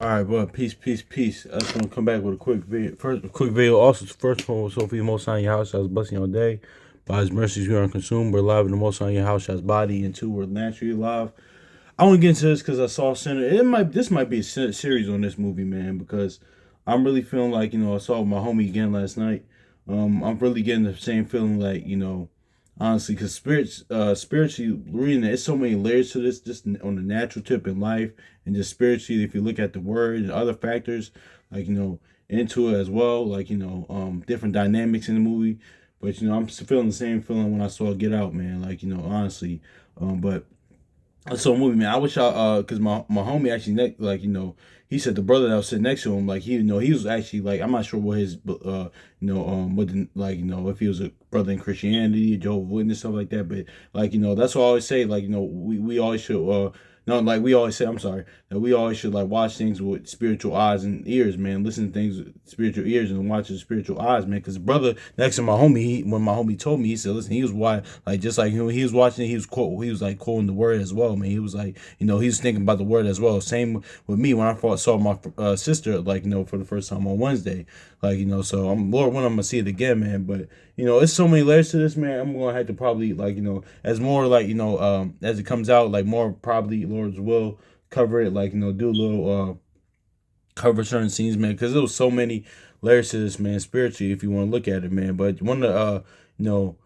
All right, bro. Peace, peace, peace. I just want to come back with a quick video. First, a quick video. Also, first one was Sophie Most High in your house. I was blessing your day. By His mercies, we are consumed. We're alive in the Most High in your house. His body, and two, we're naturally alive. I want to get into this because I saw Center. This might be a series on this movie, man. Because I'm really feeling like I saw my homie again last night. I'm really getting the same feeling like honestly, because spiritually reading it, it's so many layers to this, just on the natural tip in life, and just spiritually, if you look at the word and other factors, like into it as well, like different dynamics in the movie. But I'm feeling the same feeling when I saw Get Out, man. Like honestly, but so movie, man. I wish cause my homie actually he said the brother that was sitting next to him, like he was actually like, I'm not sure what his what the, if he was a brother in Christianity, Jehovah's Witness, stuff like that. But that's what I always say, we always should no, like we always say, I'm sorry, that we always should like watch things with spiritual eyes and ears, man. Listen to things with spiritual ears and watch with spiritual eyes, man. Because the brother next to my homie, when my homie told me, he said, listen, he was why, like just like he was watching it, he was like quoting the word as well, man. He was like, he was thinking about the word as well. Same with me when I saw my sister, for the first time on Wednesday, So I'm Lord, when I'm gonna see it again, man. But it's so many layers to this, man. I'm gonna have to probably as more as it comes out, like more probably Lord's will cover it, do a little cover certain scenes, man, because there was so many layers to this, man, spiritually, if you want to look at it, man. But one of the you know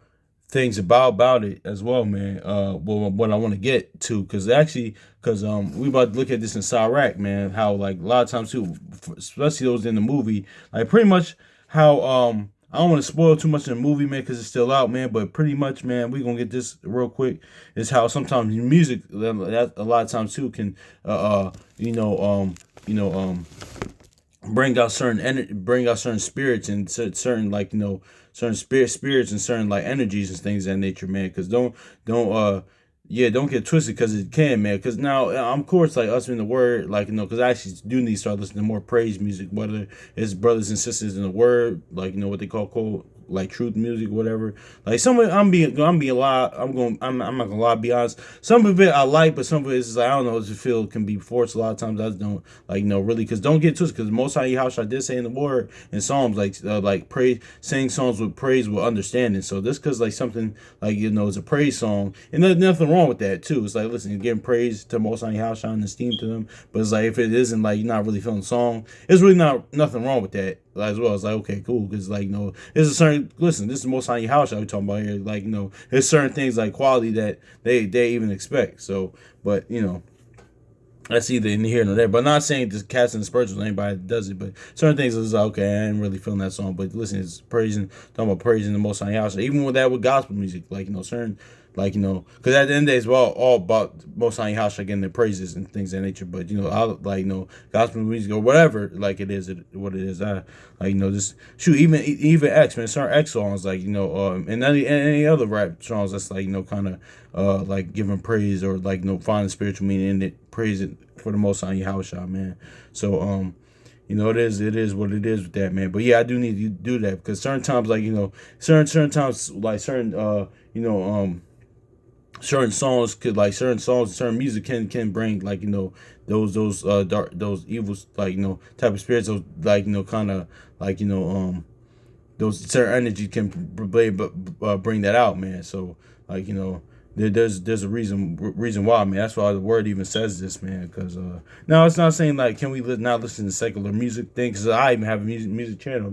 things about it as well, man. What I want to get to, because we about to look at this in Sirach, man. How like a lot of times too, especially those in the movie, like pretty much how I don't want to spoil too much in the movie, man, because it's still out, man. But pretty much, man, we gonna get this real quick. Is how sometimes music, that a lot of times too, can bring out certain bring out certain spirits and certain certain spirits and certain like energies and things of that nature, man. Because don't don't get twisted, because it can, man. Because now, of course, like us in the word, because I actually do need to start listening to more praise music, whether it's brothers and sisters in the word, what they call like truth music, whatever. Like some of it, I'm being a lot. I'm not gonna lie, be honest. Some of it I like, but some of it is like, I don't know. I just feel it can be forced a lot of times. I just don't really, because don't get twisted. Because most high house I did say in the word in Psalms, like praise, sing songs with praise with understanding. So this, because like something it's a praise song, and there's nothing wrong with that too. It's like, listen, you're giving praise to most high house and esteem to them. But it's like, if it isn't like you're not really feeling the song, it's really not nothing wrong with that as well. It's like, okay, cool, because there's a certain, listen, this is most high house we talking about here. There's certain things like quality that they even expect. So, but that's either in here or there. But I'm not saying just casting aspersions on anybody that does it. But certain things is like, okay, I ain't really feeling that song. But listen, it's talking about praising the Most High House. Even with that, with gospel music, certain, because at the end of the day, it's all about Most High House getting their praises and things of that nature. But I gospel music or whatever, what it is. I just shoot, even X, man, certain X songs, and any other rap songs that's kind of giving praise, or finding spiritual meaning in it, praise it for the Most High house, man. So it is what it is with that, man. But yeah, I do need to do that, because certain times, certain times, certain songs could, certain songs, certain music can bring those dark, those evils, type of spirits, those kind of those certain energy can bring that out, man. So there's a reason why, man. That's why the word even says this, man. Because now it's not saying can we not listen to secular music thing, because I even have a music channel.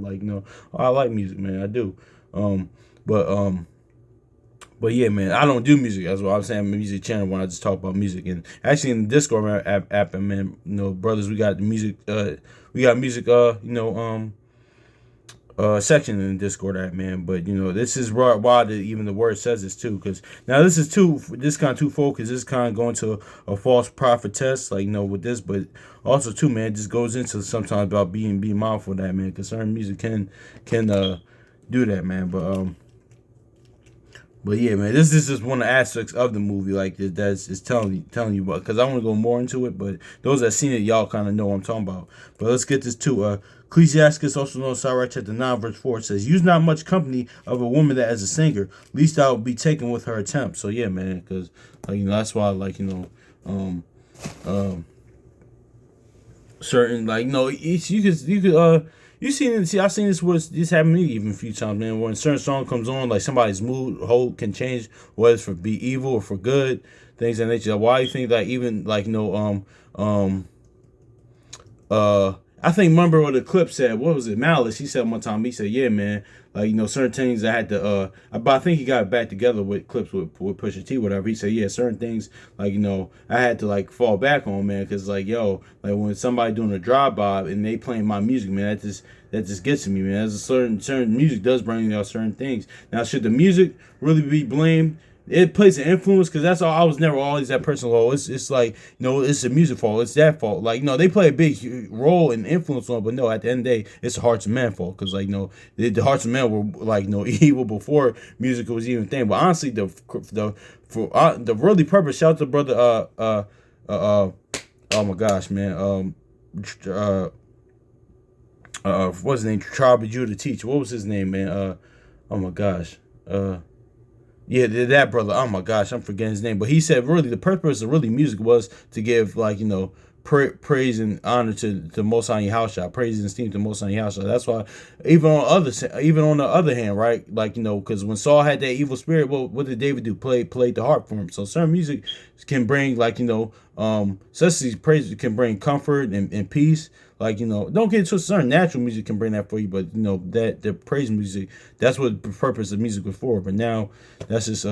I like music, man. I do. Um, but but yeah, man, I don't do music. That's what I'm saying. I'm a music channel when I just talk about music. And actually, in the Discord app, and man, brothers, we got the music. We got music. Section in the Discord app, man. But this is why even the word says this too. Because now this kind of twofold. Because this kind of going to a false prophet test, with this. But also too, man, it just goes into sometimes about being mindful of that, man. Because certain music can do that, man. But yeah, man, this is just one of the aspects of the movie, that's telling you about. Because I want to go more into it, but those that seen it, y'all kind of know what I'm talking about. But let's get this to Ecclesiasticus, also known as Sirach chapter 9, verse 4, says, "Use not much company of a woman that is a singer, least I will be taken with her attempt." So yeah, man, because that's why um certain like you seen it. See, I've seen this happen to me even a few times, man. When a certain song comes on, like somebody's mood whole can change, whether it's for be evil or for good, things of that nature. Why do you think that even like um I think remember what the clip said. What was it? Malice. He said one time. He said, "Yeah, man. Like certain things I had to. But I think he got back together with clips with Pusha T, whatever. He said, yeah, certain things like I had to like fall back on, man, because like like when somebody doing a drive by and they playing my music, man, that just gets to me, man. There's a certain music does bring out certain things. Now, should the music really be blamed? It plays an influence because that's all. I was never always that person. Oh, it's like it's the music fault. It's that fault. Like they play a big role and influence on it, but no, at the end of the day, it's the hearts of man fault because like the hearts of man were like evil before music was even a thing. But honestly, the really purpose. Shout out to brother oh my gosh, man what's his name? Tribe of Judah teach. What was his name, man? Oh my gosh. Yeah, that brother. Oh my gosh, I'm forgetting his name. But he said really the purpose of really music was to give like praise and honor to the Most High Yahushua, praise and esteem to Most High Yahushua. That's why even on the other hand, right? Like because when Saul had that evil spirit, well, what did David do? Played the harp for him. So certain music can bring like such these praise can bring comfort and peace. Like don't get twisted. Certain natural music can bring that for you, but that the praise music, that's what the purpose of music was for. But now that's just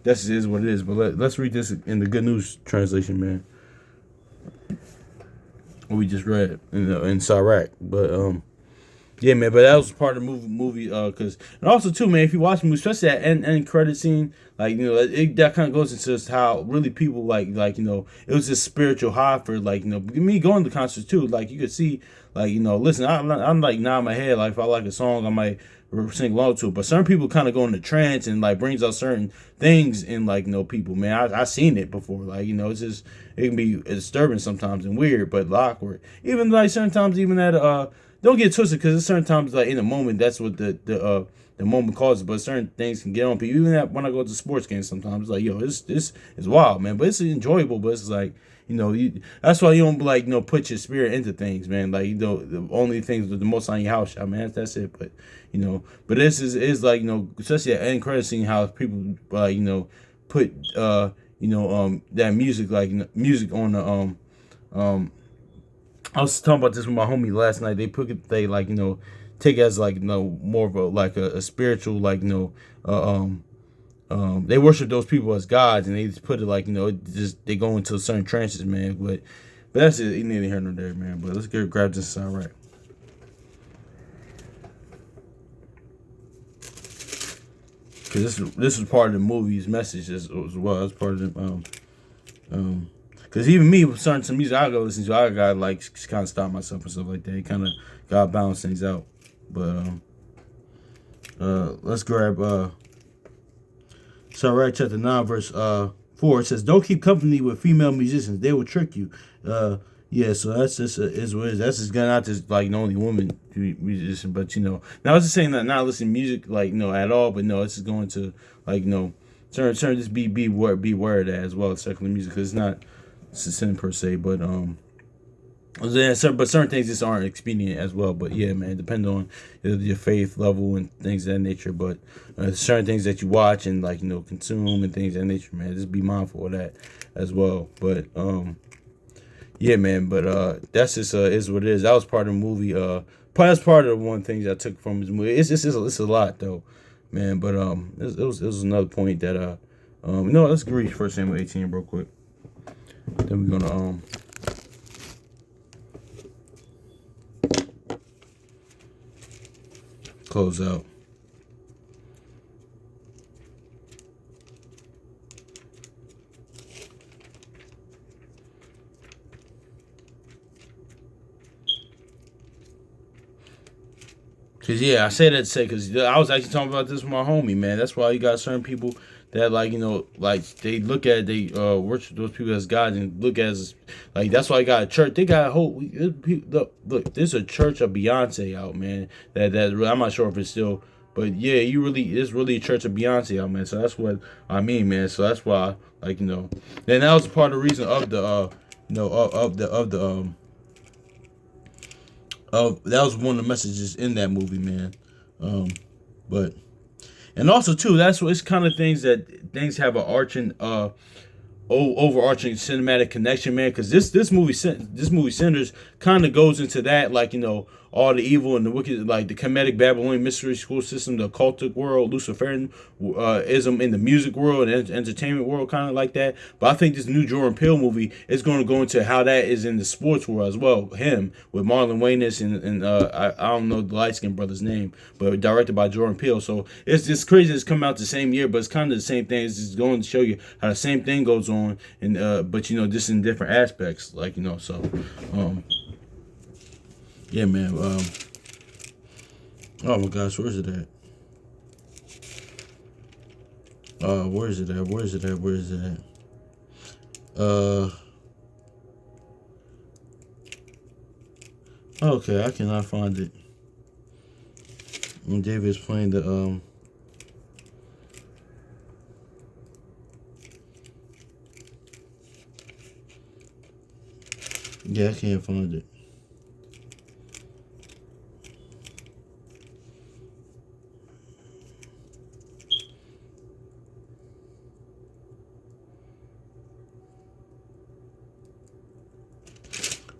is what it is. But let's read this in the Good News translation, man. What we just read in Sirach. But yeah, man. But that was part of the movie. Cause and also too, man. If you watch the movie, especially that end credit scene, like that kind of goes into how really people like it was this spiritual high for like me going to concerts too. Like you could see like listen, I'm like nodding my head like if I like a song I might sing along to it. But certain people kind of go into trance and like brings out certain things in like people, man. I seen it before. Like it's just it can be disturbing sometimes and weird, but awkward. Even like certain times, even at don't get twisted because there's certain times like in the moment that's what the moment causes. But certain things can get on people. Even when I go to sports games, sometimes it's like this is wild, man. But it's enjoyable. But it's like that's why you don't like put your spirit into things, man. Like the only things with the Most on your house, I mean that's it. But but this is like especially at end credit scene how people like put that music like music on the I was talking about this with my homie last night. They like take it as like more of a like a spiritual like they worship those people as gods and they just put it like they go into certain trances, man. But that's it. You neither here nor there, man. But let's grab this side right. Because this is part of the movie's message as well. That's part of the because even me with certain music I go listen to, I gotta like kind of stop myself and stuff like that. Kind of gotta balance things out. But let's grab Sirach chapter 9 verse 4. It says, "Don't keep company with female musicians; they will trick you." Yeah, so that's just is what it is. That's just not just like the only woman musician, but now it's just saying that not listening to music like at all, but no, it's just going to like turn just be aware of that as well. Secular music, because it's not it's a sin per se, but but certain things just aren't expedient as well. But yeah, man, depending on your faith level and things of that nature. But certain things that you watch and like consume and things of that nature, man, just be mindful of that as well. But yeah, man. But that's just is what it is. That was part of the movie. That's part of the one things I took from this movie. It's a lot though, man. But it was another point that let's read First Samuel 18 real quick. Then we're gonna close out. Cause yeah, I say that to say because I was actually talking about this with my homie, man. That's why you got certain people that like like they look at they worship those people as gods and look as like that's why you got a church. They got a whole look. There's a church of Beyonce out, man. That I'm not sure if it's still, but yeah, it's really a church of Beyonce out, man. So that's what I mean, man. So that's why like and that was part of the reason of the That was one of the messages in that movie, man. But and also too, that's what it's kind of things have an arching overarching cinematic connection, man. Because this movie Sinners kind of goes into that, like, all the evil and the wicked, like the Kemetic Babylonian mystery school system, the occultic world, Luciferian ism in the music world and entertainment world, kind of like that. But I think this new Jordan Peele movie is going to go into how that is in the sports world as well. Him with Marlon Wayans and I don't know the light skinned brother's name, but directed by Jordan Peele. So it's just crazy. It's come out the same year, but it's kind of the same thing. It's just going to show you how the same thing goes on, and but just in different aspects, like, so yeah, man. Oh my gosh, where's it at? Where is it at? Where is it at? Where is it at? Okay, I cannot find it. And David's playing the yeah, I can't find it.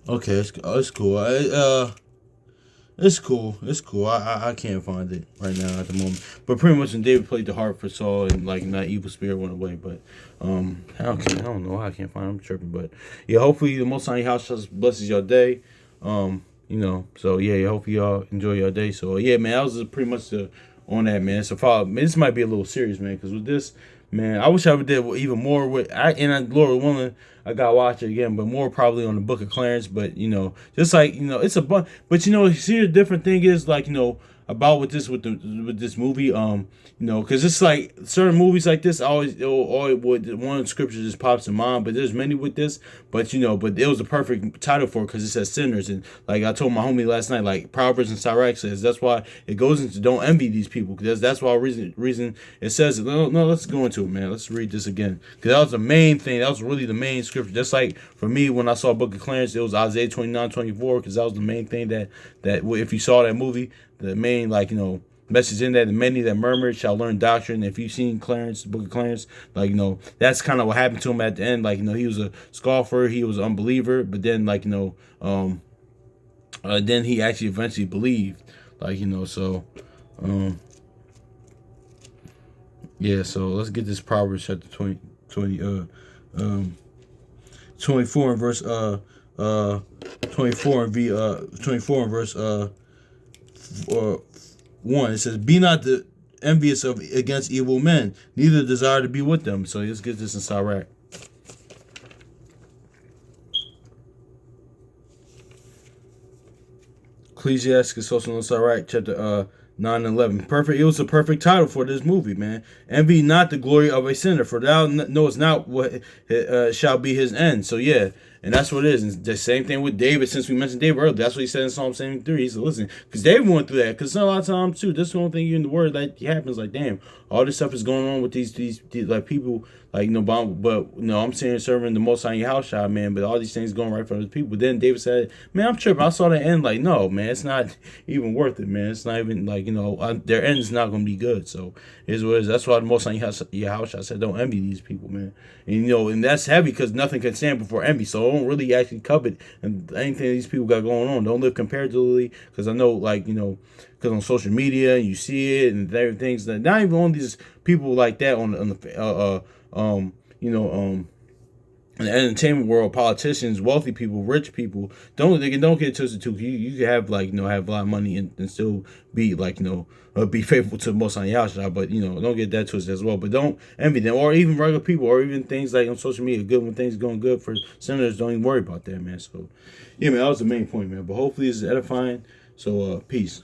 Okay, it's cool. It's cool. It's cool. I can't find it right now at the moment. But pretty much when David played the harp for Saul and like that evil spirit went away. But I don't know why I can't find it. I'm tripping. But yeah, hopefully the Most High your house just blesses your day. So yeah, hopefully y'all enjoy your day. So yeah, man, that was pretty much on that, man. So this might be a little serious, man, because with this, man, I wish I would did even more with Lord willing, I gotta watch it again, but more probably on the Book of Clarence. But just like it's a bunch. But see, the different thing is like about with this movie, because it's like certain movies like this always one of the scriptures just pops in mind, but there's many with this, but but it was the perfect title for it because it says sinners, and like I told my homie last night, like Proverbs and Sirach says that's why it goes into don't envy these people, because that's why reason it says it. No, let's go into it, man. Let's read this again, because that was the main thing. That was really the main scripture. Just like for me when I saw Book of Clarence, it was Isaiah 29:24, because that was the main thing that if you saw that movie, the main message in that, the many that murmured shall learn doctrine. If you've seen Clarence, Book of Clarence, that's kind of what happened to him at the end. He was a scoffer, he was an unbeliever, but then then he actually eventually believed. So yeah, so let's get this Proverbs chapter 24 and verse 24 and verse 1. It says, "Be not envious against evil men, neither desire to be with them." So let's get this in Sirach. Ecclesiasticus also in Sirach chapter 9 and 11. Perfect. It was a perfect title for this movie, man. Envy not the glory of a sinner, for thou knowest not what shall be his end. So yeah, and that's what it is. And the same thing with David, since we mentioned David earlier. That's what he said in Psalm 73. He said, listen, because David went through that. Because a lot of times, too, this is the only thing in the word that happens. Like, damn, all this stuff is going on with these like people, but I'm saying serving the Most High in your house, shot, man. But all these things going right for other people. But then David said, man, I'm tripping. I saw the end. Like, no, man, it's not even worth it, man. It's not even their end is not going to be good. So it's what it is. That's why the Most High in your house, I said, don't envy these people, man. And and that's heavy because nothing can stand before envy. So don't really actually covet and anything these people got going on. Don't live comparatively, because I know because on social media you see it and different things that not even on these people like that on the in the entertainment world, politicians, wealthy people, rich people, don't get it twisted too. You can have have a lot of money and still be be faithful to the Most High Yahshua, but don't get that twisted as well. But don't envy them, or even regular people, or even things like on social media. Good when things going good for sinners, don't even worry about that, man. So yeah, man, that was the main point, man. But hopefully it's edifying. So peace.